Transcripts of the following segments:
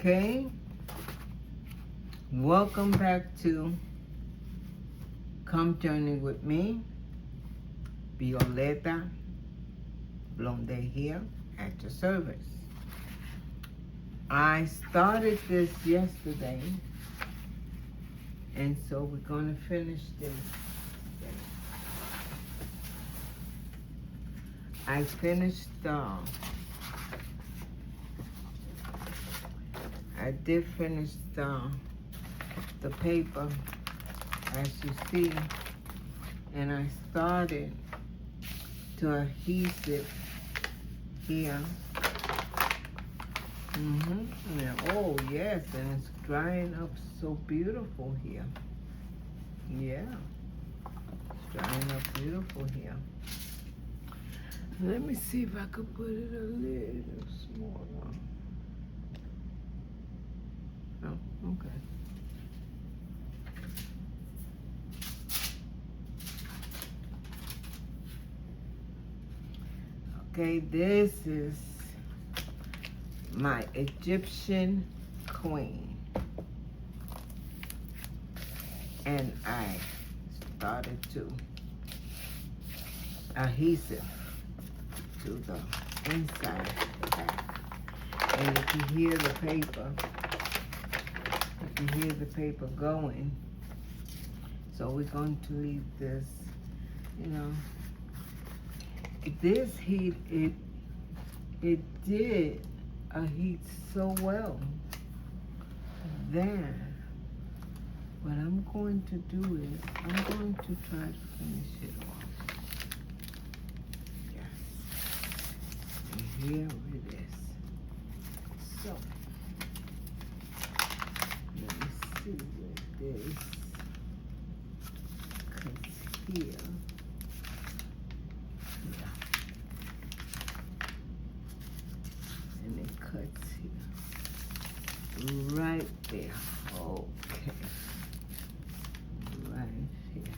Okay, welcome back to Come Journey with me, Violeta Blonde here at your service. I started this yesterday, and so we're going to finish this today. I finished I did finish the paper, as you see, and I started to adhesive here. And, oh yes, and it's drying up so beautiful here. Yeah, it's drying up beautiful here. Let me see if I could put it a little smaller. Oh, okay. Okay, this is my Egyptian queen. And I started to adhesive to the inside of the back. And if you hear the paper going, so we're going to leave this, this heat, it did heat so well. Then what I'm going to do is I'm going to try to finish it off. Yes. And here it is. So let me see with this. Because here. And it cuts here. Right there. Okay. Right here.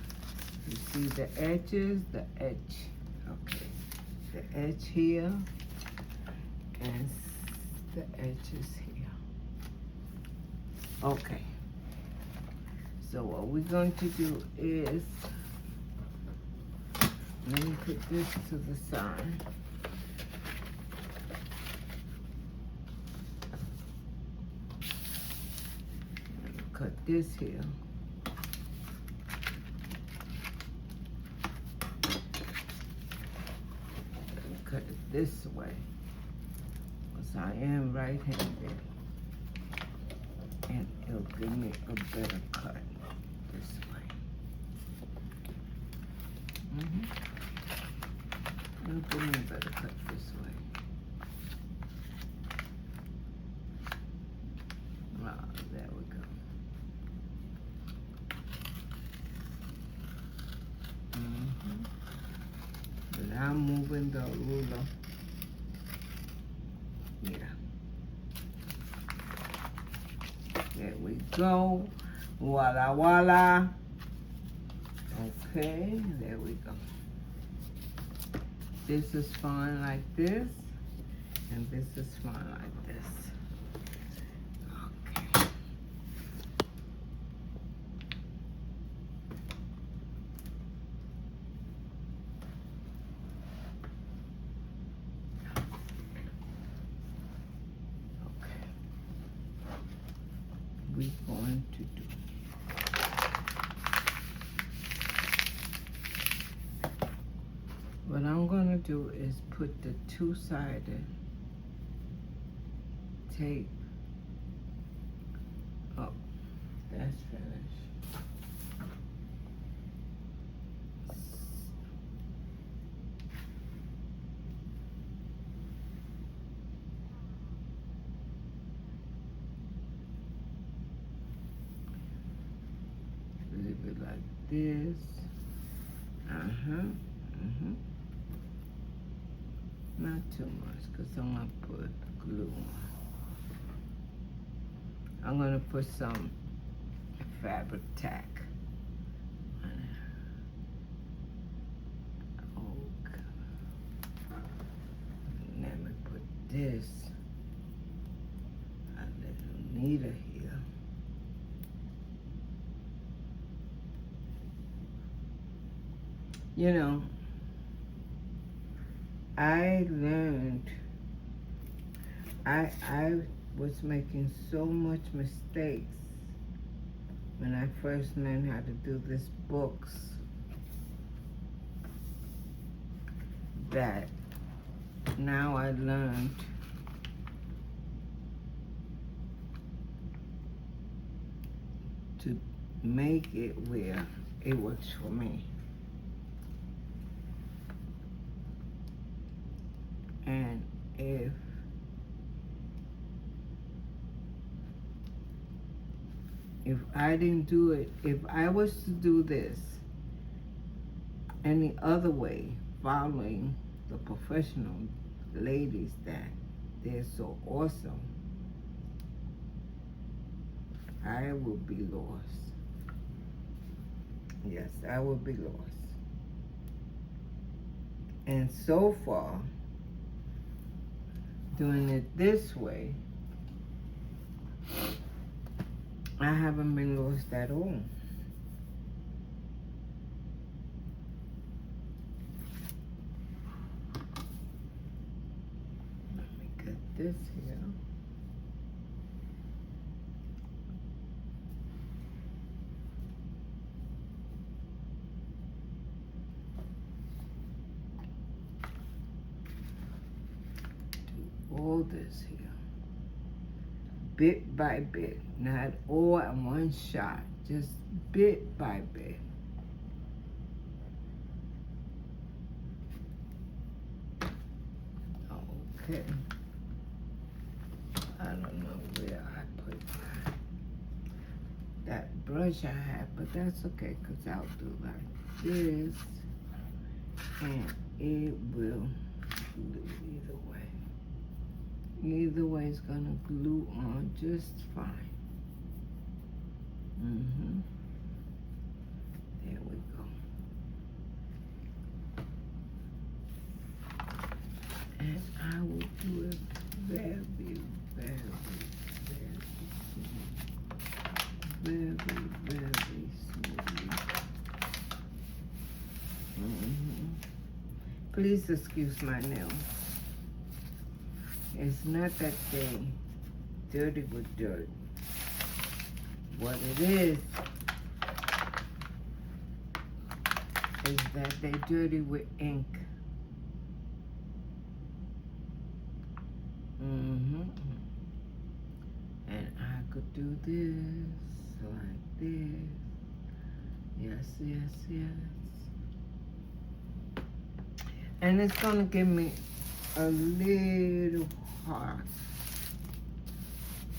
You see the edges? The edge. Okay. The edge here. And the edges here. Okay. So what we're going to do is, let me put this to the side. Cut this here. And cut it this way, because I am right-handed, and it'll give me a better cut this way. It'll give me a better cut this way. There we go. But I'm moving the ruler. Yeah. There we go. Voila, voila. Okay, there we go. This is fine like this, and this is fine like this. Okay. We're going to do. What I'm going to do is put the two-sided tape. Oh, that's finished. Leave it like this. Not too much, because I'm going to put glue on. I'm going to put some fabric tack on it. Okay. And let me put this a little Anita here. You know, I learned, I was making so much mistakes when I first learned how to do these books that now I learned to make it where it works for me. And if I didn't do it, if I was to do this any other way, following the professional ladies that they're so awesome, I would be lost. Yes, I would be lost. And so far, doing it this way, I haven't been lost at all. Let me get this here. Do all this here. Bit by bit, not all in one shot, just bit by bit. Okay. I don't know where I put that brush I had, but that's okay, because I'll do like this, and it will glue either way. Either way, it's gonna glue on just fine. There we go. And I will do it very, very, very smoothly. Please excuse my nails. It's not that they dirty with dirt. What it is that they dirty with ink. And I could do this, like this. Yes, yes, yes. And it's gonna give me a little hard.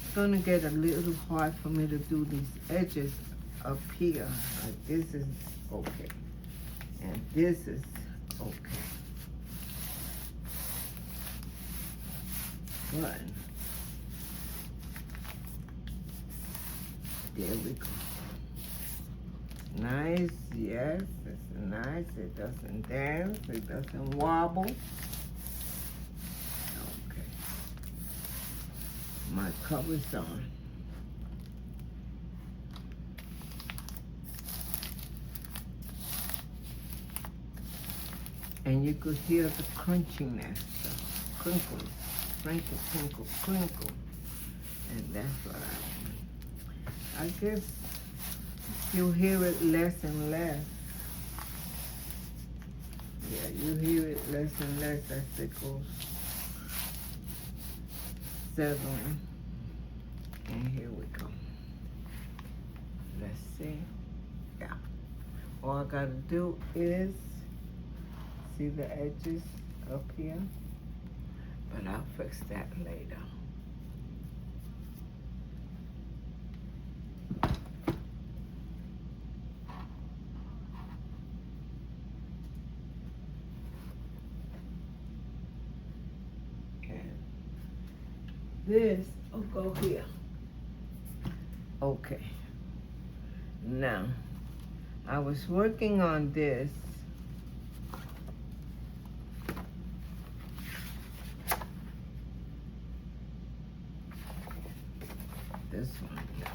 It's gonna get a little hard for me to do these edges up here. Like this is okay. And this is okay. But there we go. Nice, yes, it's nice. It doesn't dance, it doesn't wobble. My cover's on. And you could hear the crunchiness, the crinkle, crinkle, crinkle, crinkle. And that's what I guess you'll hear it less and less. Yeah, you hear it less and less as it goes settling. And here we go. Let's see. Yeah. All I gotta do is see the edges up here, but I'll fix that later. This will go here. Okay. Now, I was working on this. this one here.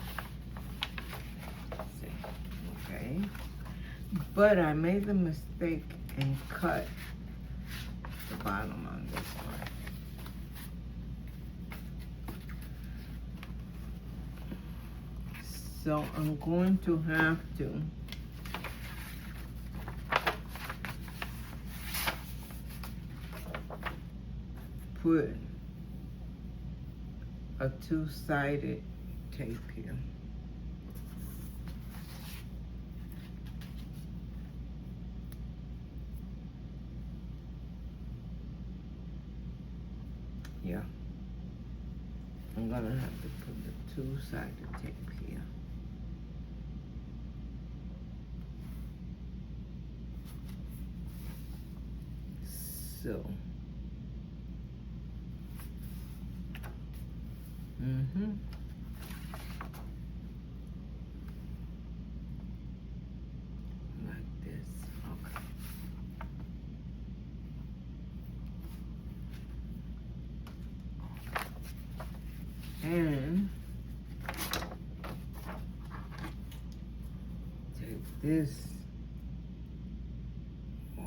See, okay. But I made the mistake and cut the bottom on this one. So I'm going to have to put a two-sided tape here. Yeah. I'm gonna have to put the two-sided tape here. So. Like this, okay. And take this off.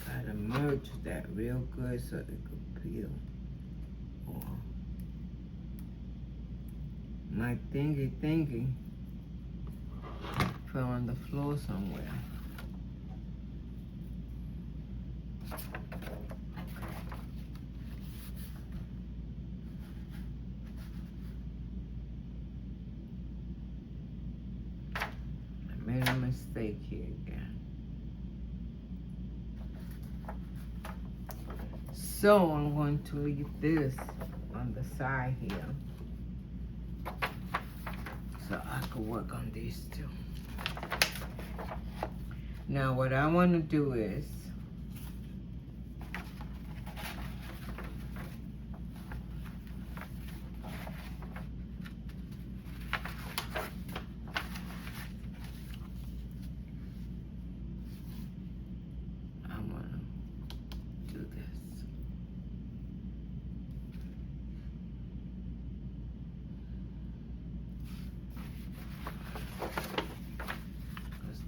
Gotta merge that real good so it could peel. Or my thingy fell on the floor somewhere. I made a mistake here again. So I'm going to leave this on the side here so I can work on these two. Now what I want to do is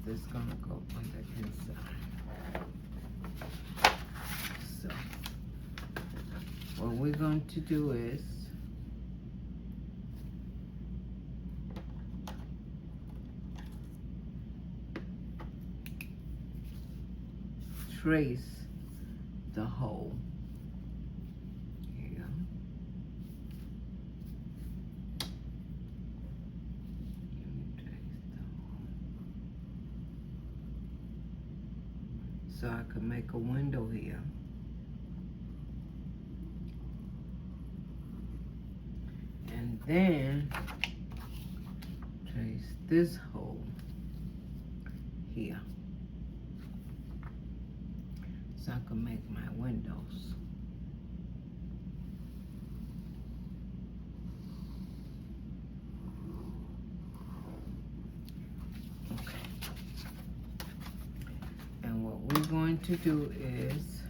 this gonna go on the inside. So what we're going to do is trace the hole here. So I can make a window here. And then trace this hole here. So I can make my windows. And what we're going to do is,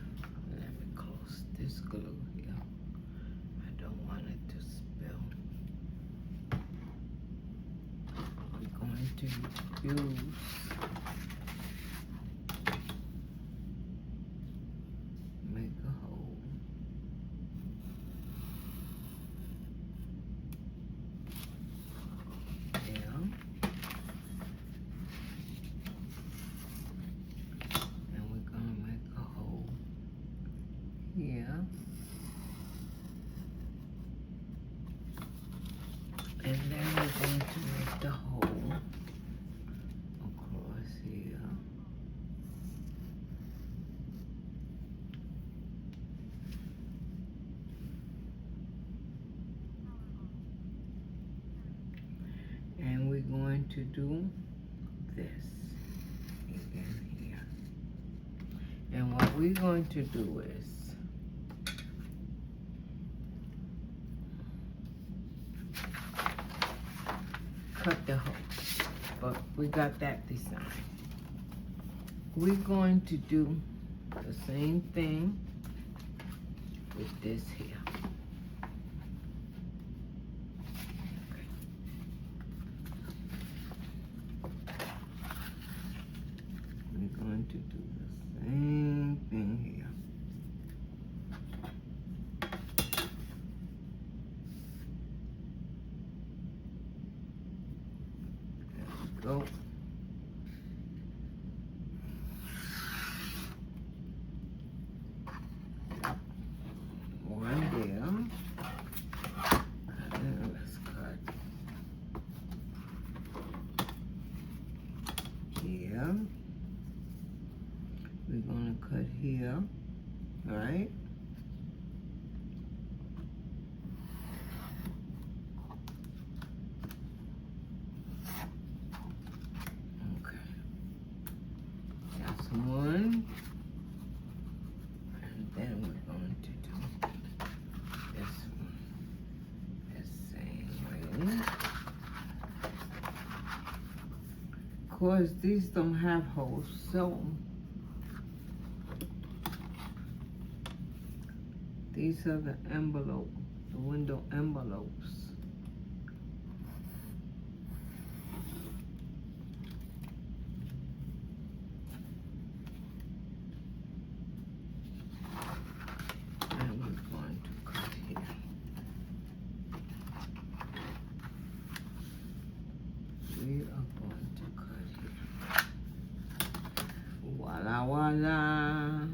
let me close this glue here. I don't want it to spill. We're going to use make a hole. Here, and then we're going to make the hole across here. And we're going to do this again here. And what we're going to do is cut the hole, but we got that designed. We're going to do the same thing with this here. We're going to do the same thing here. There we go. One there. And let's cut here. We're gonna cut here, right? Okay. That's one. And then we're going to do this one the same way. Of course, these don't have holes, so these are the window envelopes. And we're going to cut here. We are going to cut here. Voila, voila.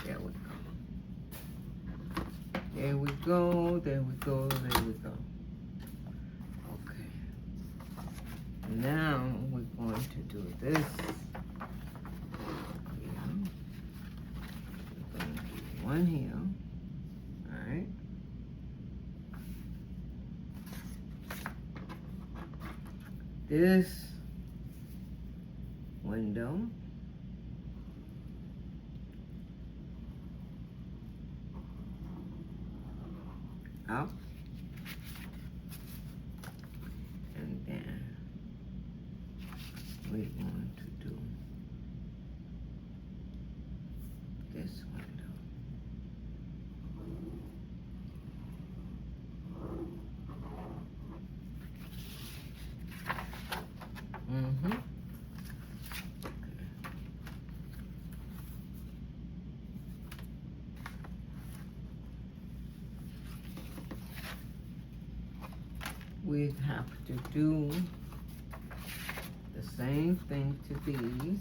There we go. There we go, there we go, there we go. Okay. Now we're going to do this. Here. We're going to do one here. Alright. This window. Up, and then we're going to do this window. We have to do the same thing to these.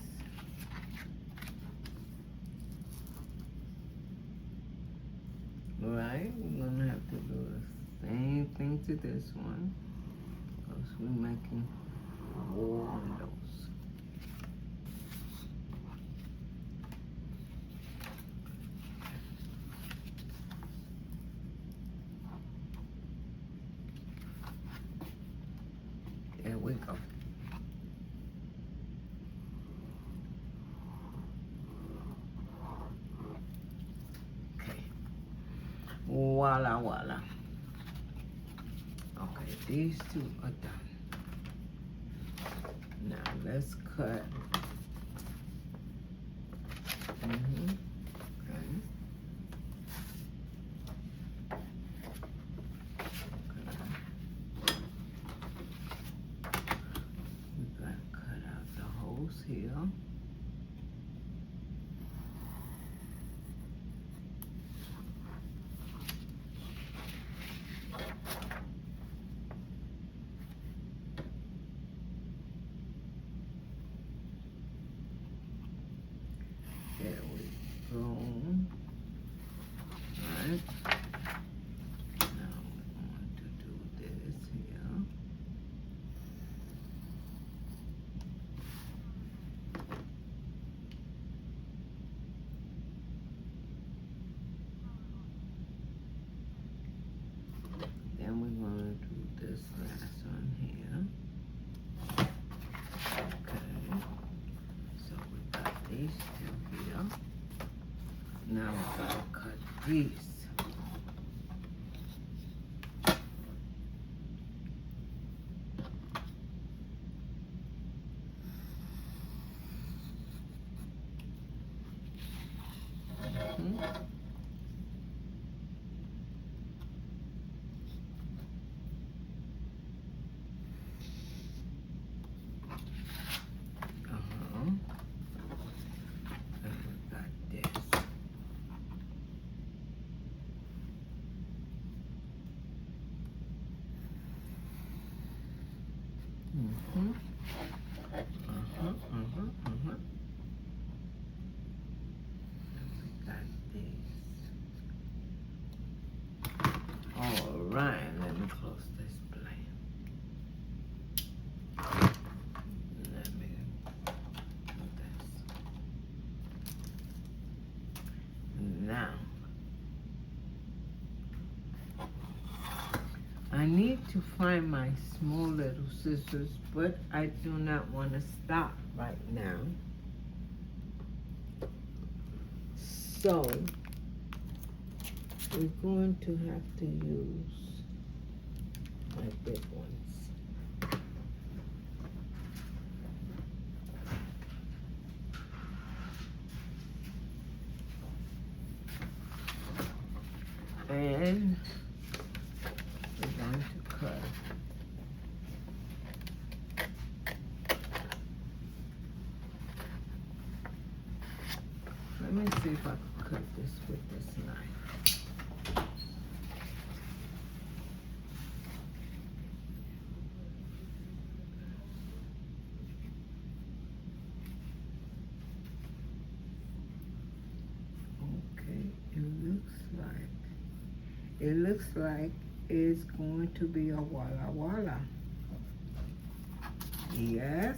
Right? We're gonna have to do the same thing to this one because we're making more windows. There we go. Okay. Voila, voila. Okay, these two are done. Now let's cut. Okay. Here. Now we gotta cut these. All right, let me close this plane. Let me do this. Now, I need to find my small little scissors, but I do not want to stop right now. So, we're going to have to use my big ones. And we're going to cut. Let me see if I can cut this with this knife. It looks like it's going to be a Walla Walla. Yes.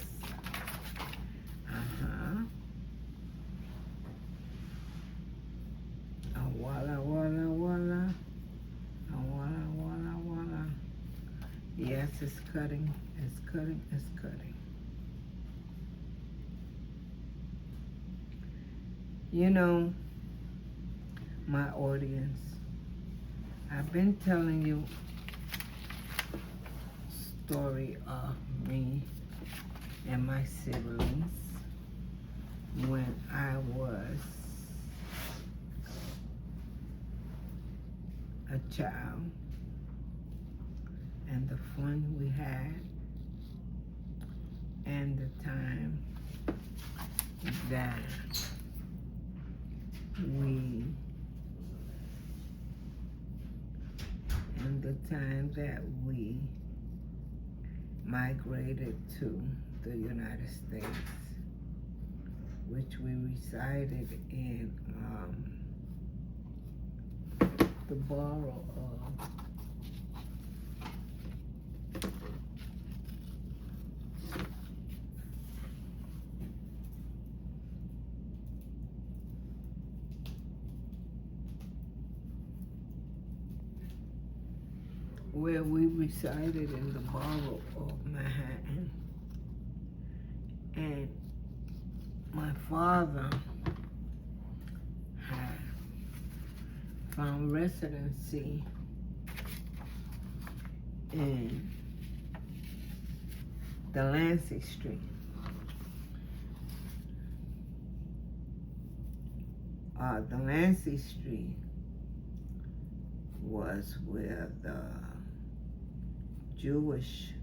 A Walla Walla Walla. A Walla Walla Walla. Yes, it's cutting. It's cutting. It's cutting. You know, my audience, I've been telling you a story of me and my siblings when I was a child and the fun we had and the time that we migrated to the United States, which we resided in the borough of where we resided in the borough of Manhattan. And my father had found residency in Delancey Street. Delancey Street was where the Jewish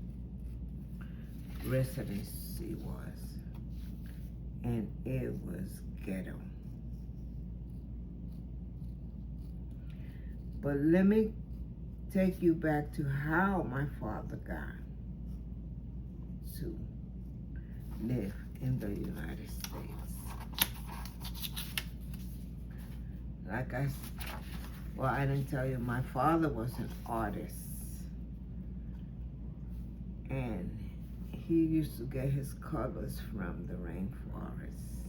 residency was, and it was ghetto. But let me take you back to how my father got to live in the United States. I didn't tell you, my father was an artist. And he used to get his colors from the rainforest.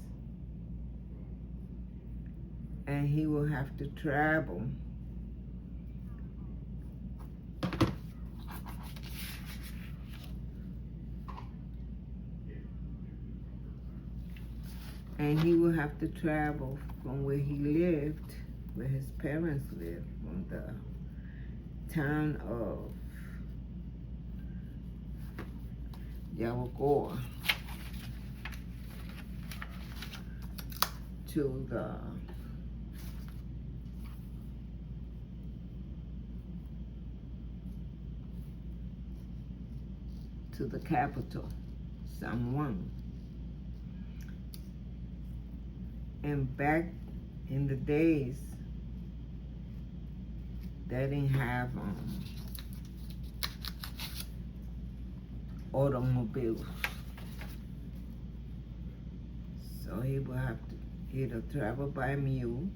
And he will have to travel And he would have to travel from where he lived, where his parents lived, from the town of Yawagoa to the capital, San Juan. And back in the days, they didn't have automobiles. So he would have to either travel by mule,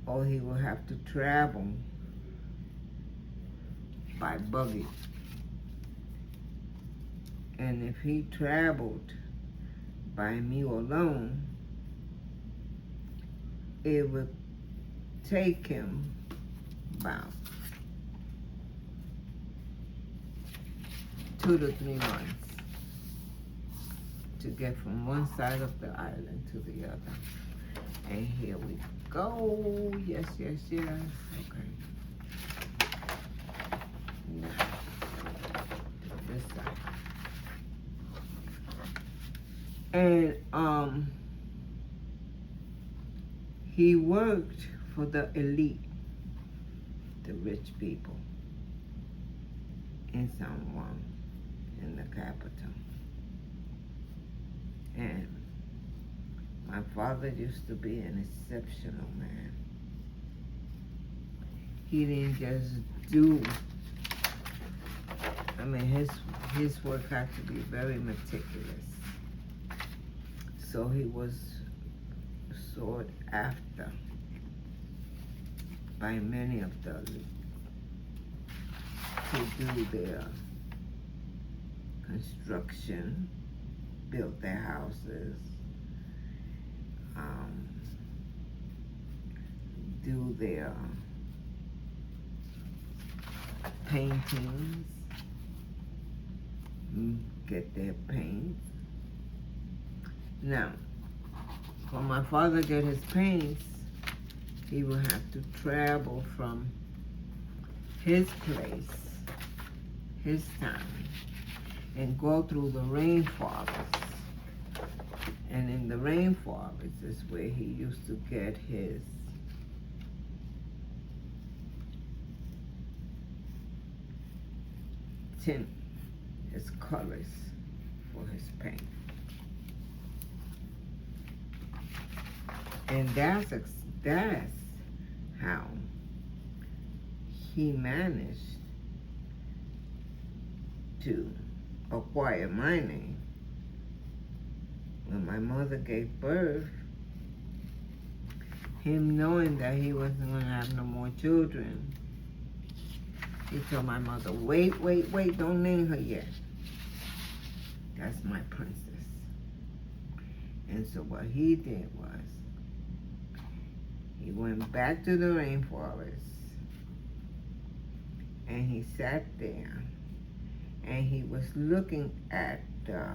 or he would have to travel by buggy. And if he traveled by mule alone, it would take him about 2 to 3 months to get from one side of the island to the other. And here we go. Yes, yes, yes. Okay. Now, this side. And he worked for the elite, the rich people in San Juan, in the capital. And my father used to be an exceptional man. He didn't just do, his work had to be very meticulous. So he was sought after by many of the elite to do their construction, build their houses, do their paintings, get their paints. Now, when my father get his paints, he would have to travel from his place, his town, and go through the rainforest. And in the rainforest is where he used to get his tint, his colors for his paint. And that's how he managed to acquire my name. When my mother gave birth, him knowing that he wasn't going to have no more children, he told my mother, wait, don't name her yet. That's my princess. And so what he did was, he went back to the rainforest and he sat there and he was looking at the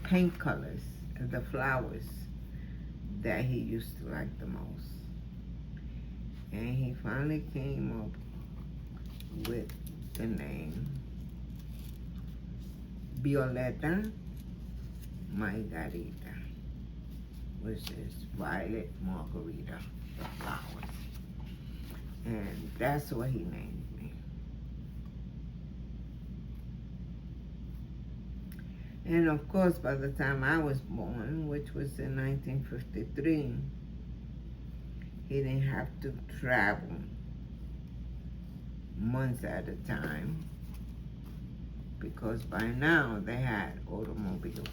paint colors of the flowers that he used to like the most. And he finally came up with the name Violeta Margarita, which is violet margarita, the flowers. And that's what he named me. And of course, by the time I was born, which was in 1953, he didn't have to travel months at a time, because by now they had automobiles.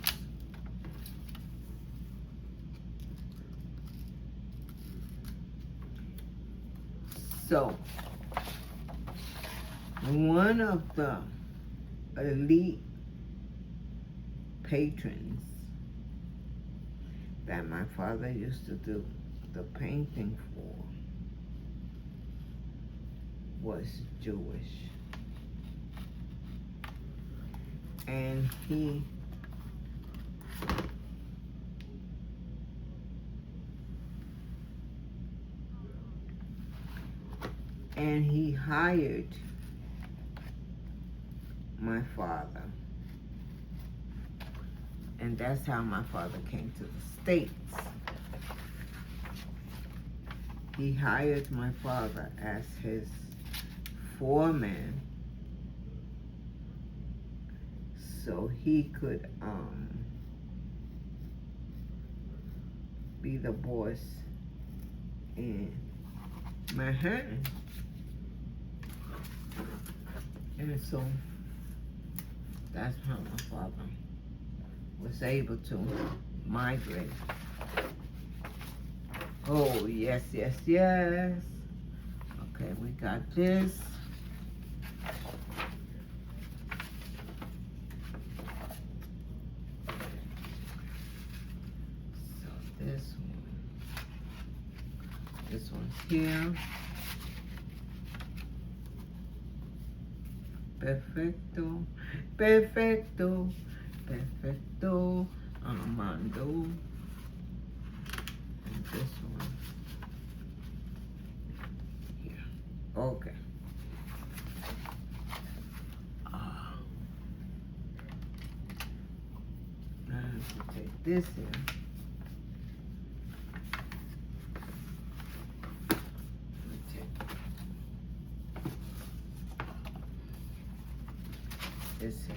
So, one of the elite patrons that my father used to do the painting for was Jewish. And he and he hired my father. And that's how my father came to the States. He hired my father as his foreman so he could be the boss in Manhattan. And so that's how my father was able to migrate. Oh, yes, yes, yes. Okay, we got this. So this one's here. Perfecto, perfecto, perfecto, Armando. And this one here. Okay. I have to take this here. This here.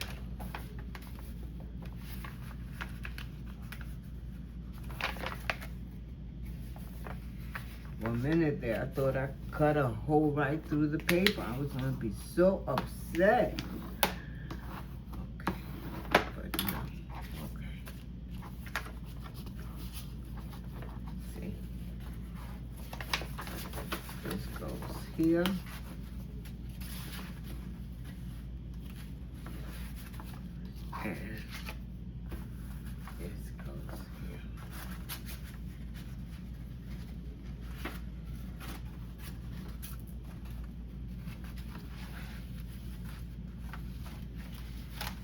One minute there, I thought I cut a hole right through the paper. I was gonna be so upset. Okay, but no. Okay. See, this goes here. And this goes here.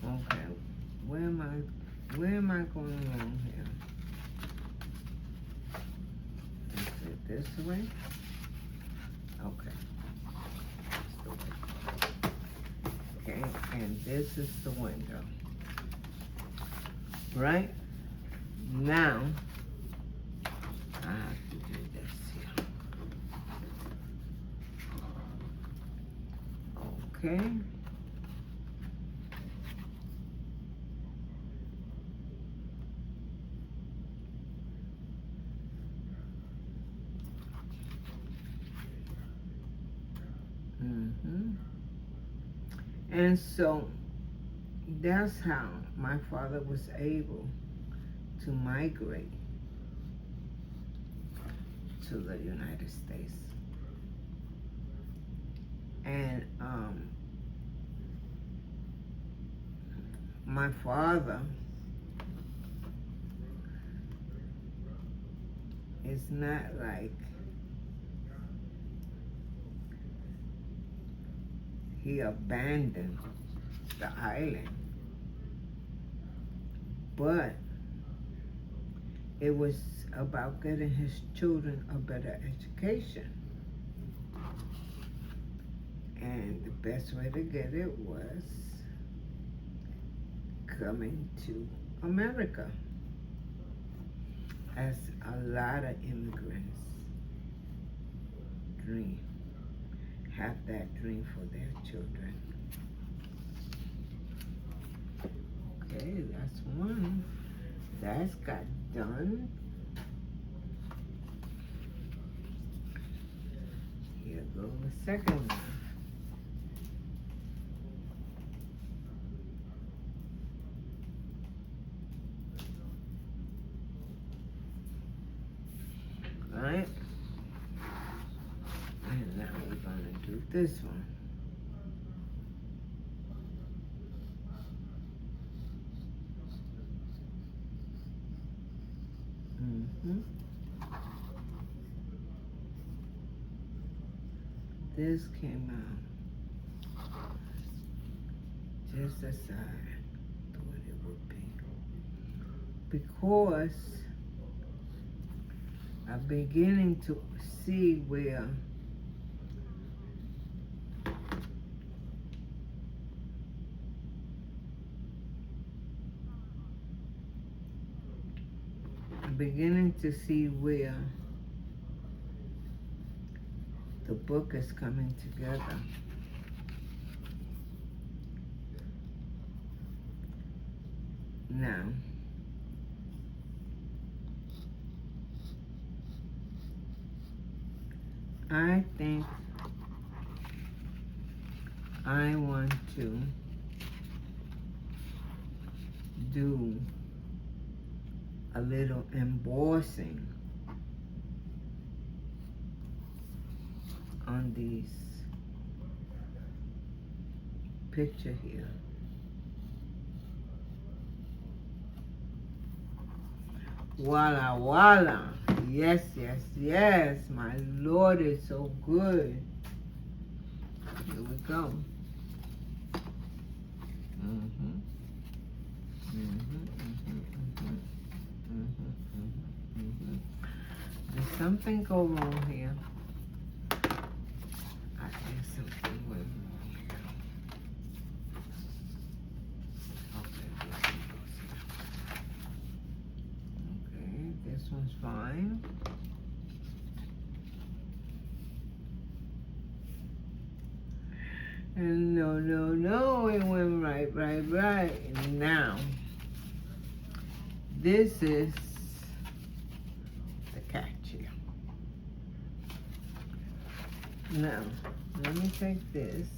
Okay, where am I going wrong here? Is it this way? Okay. Okay, and this is the window. Right? Now, I have to do this here. Okay. And so that's how my father was able to migrate to the United States. And my father is not like he abandoned the island, but it was about getting his children a better education. And the best way to get it was coming to America, as a lot of immigrants dream, have that dream for their children. Okay, that's one. That's got done. Here goes the second one. Right? And now we're gonna do this one. This came out just as I thought it would be, because I'm beginning to see where beginning to see where the book is coming together. Now, I think I want to do a little embossing on these picture here. Voila, voila. Yes, yes, yes. My Lord is so good. Here we go. Did something go wrong here? I think something went wrong here. Okay, this one's fine. And no, it went right. Now, this is the catch here. Now, let me take this.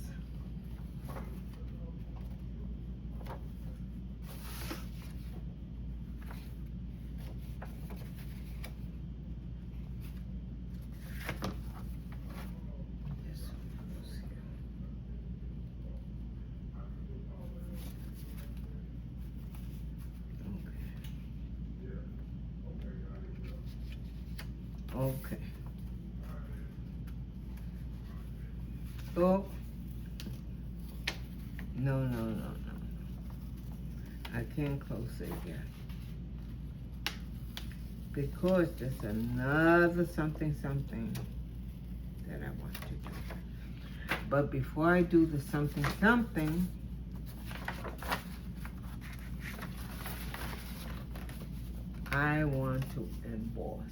Okay. Oh. No. I can't close it yet. Because there's another something that I want to do. But before I do the something, I want to emboss.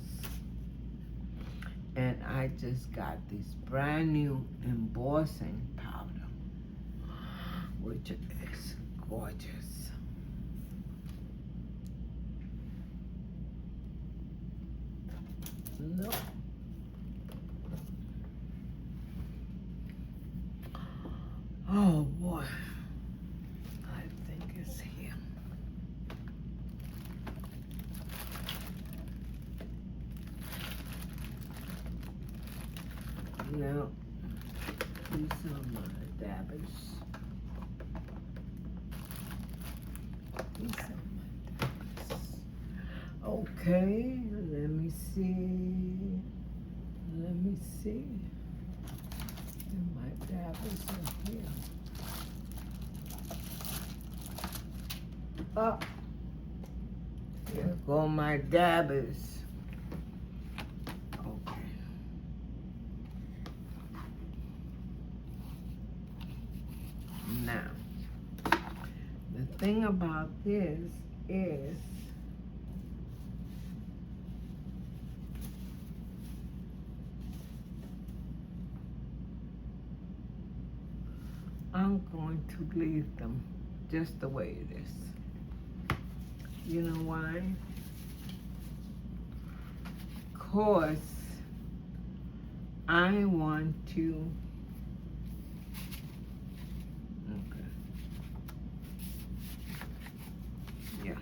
And I just got this brand new embossing powder, which is gorgeous. No. Oh boy. I think it's here. Now, these are my dabbers. Okay, let me see. And my dabbers are here. Oh, here go my dabbers. Okay. Now, the thing about this is I'm going to leave them just the way it is. You know why? Because I want to, okay, yeah.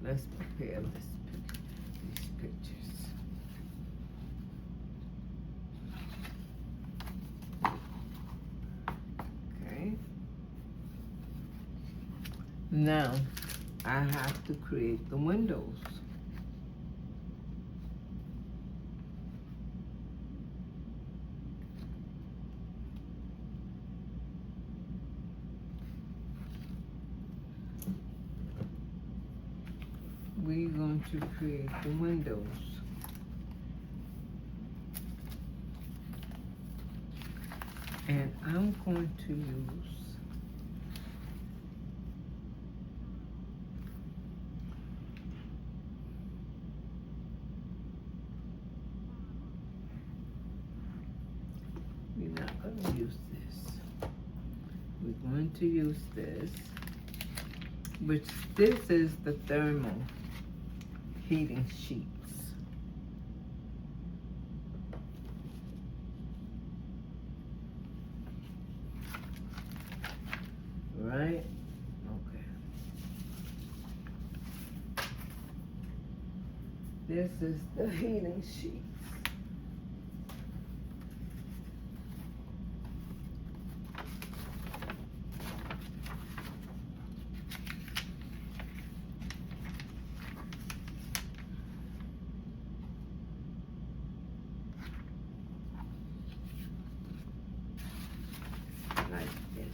Let's prepare these pictures. Now, I have to create the windows. We're going to create the windows. And I'm going to use going to use this, which this is the thermal heating sheets. Right? Okay. This is the heating sheets. Like this.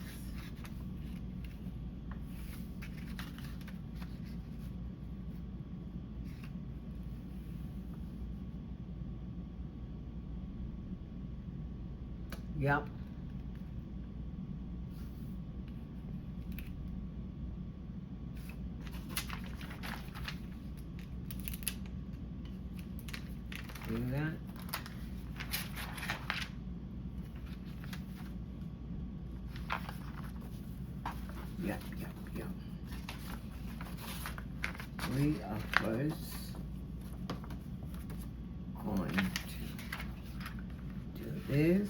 Yep. See that? Yep. We are first going to do this.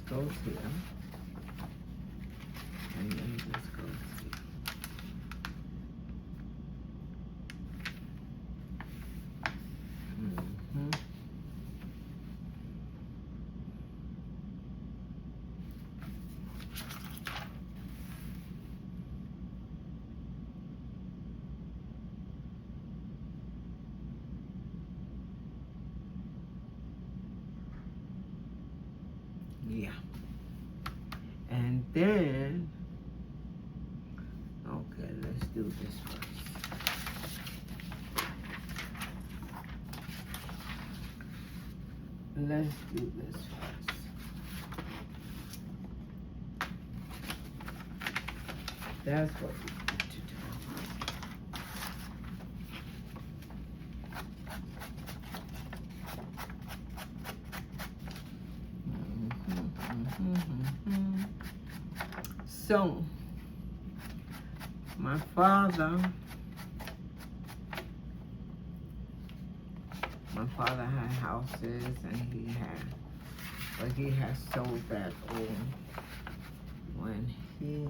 Goes here, and then this goes here. Yeah. And then, okay, let's do this first. Let's do this first. That's what we need to do. So, my father had houses, and he has sold that when he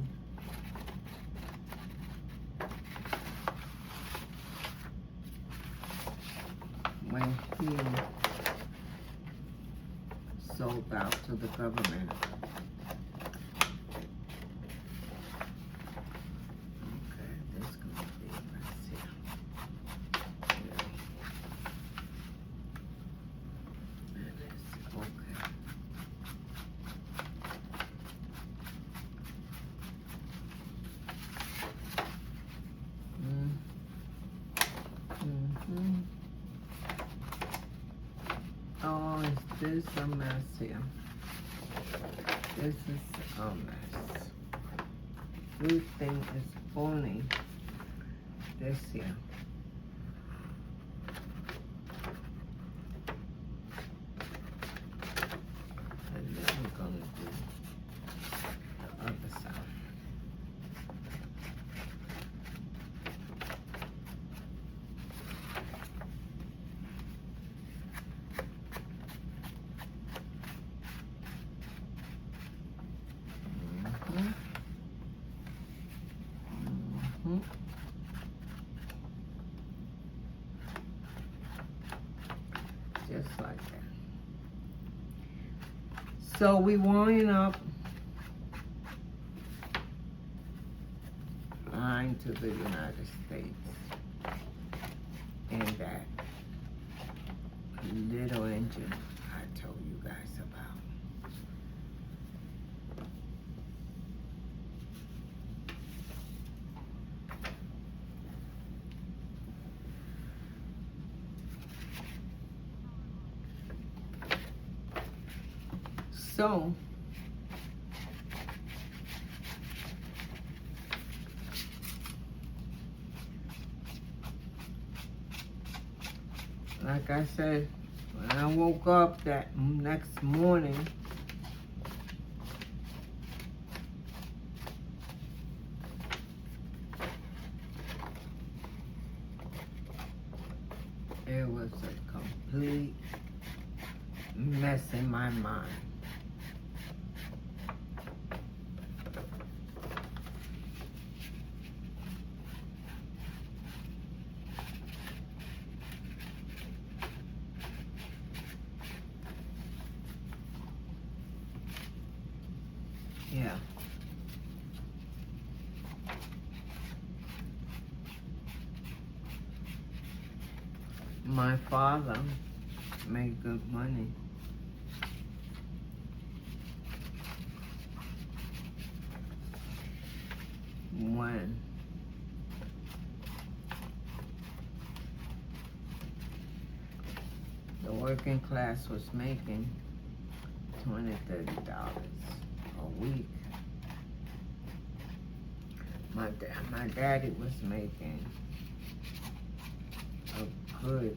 sold out to the government. Oh, is this a mess here? This is a mess. This thing is only this here. And then we're gonna do the other side. Just like that. So we wind up flying to the United States in that little engine I told you guys about. So, like I said, when I woke up that next morning, it was a complete mess in my mind. Yeah. My father made good money. When the working class was making $20, $30 a week, my daddy was making a good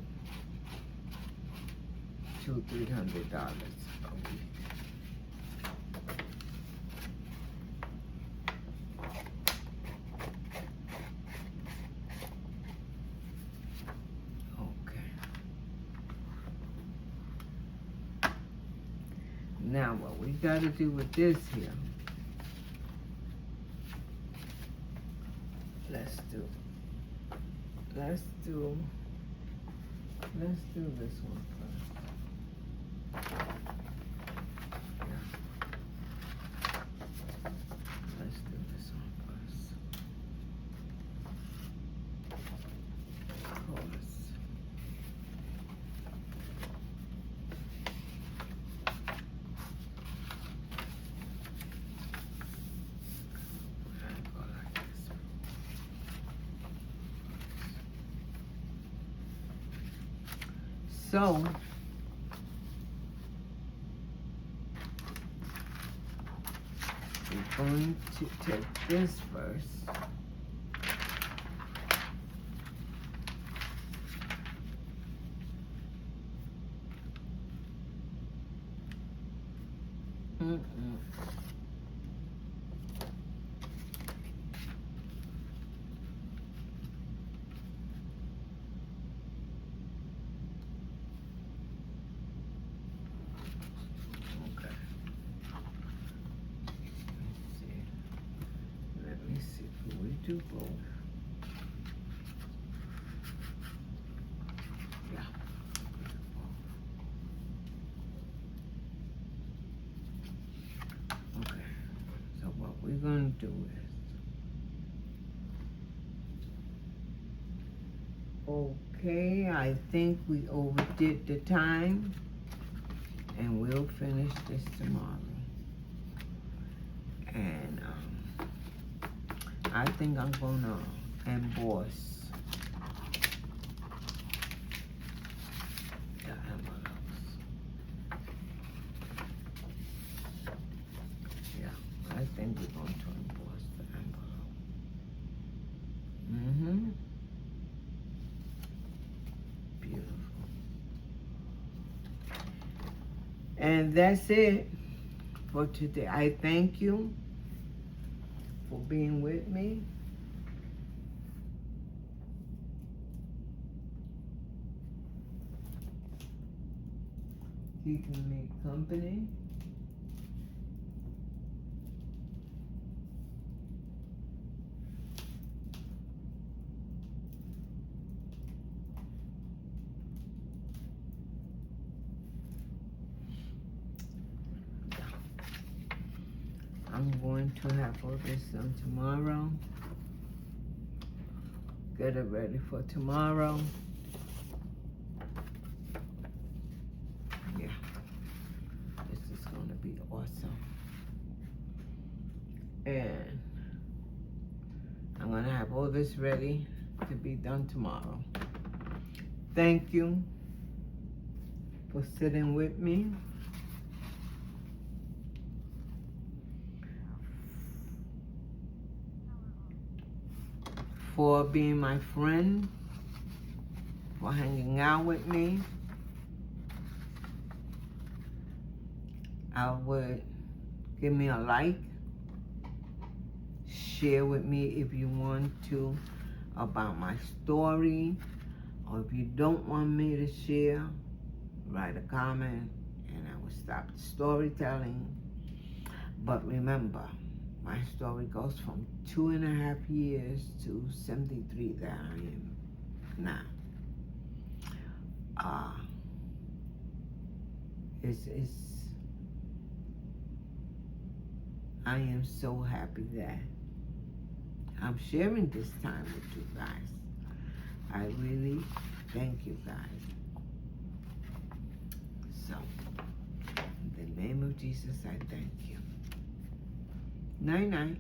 $200, $300 a week. Now what we gotta do with this here, let's do this one first. Yeah. Let's do this one first. Of course. So, we're going to take this first. Do both. Yeah. Okay. So what we're gonna do is, okay, I think we overdid the time, and we'll finish this tomorrow. And I think I'm gonna emboss the envelopes. Yeah, I think we're going to emboss the envelope. Beautiful. And that's it for today. I thank you for being with me. Keeping me company. I'm going to have all this done tomorrow. Get it ready for tomorrow. Yeah, this is gonna be awesome. And I'm gonna have all this ready to be done tomorrow. Thank you for sitting with me. for being my friend, for hanging out with me. I would give me a like, share with me if you want to about my story, or if you don't want me to share, write a comment and I will stop the storytelling. But remember, my story goes from 2.5 years to 73 that I am now. I am so happy that I'm sharing this time with you guys. I really thank you guys. So, in the name of Jesus, I thank you. Night, night.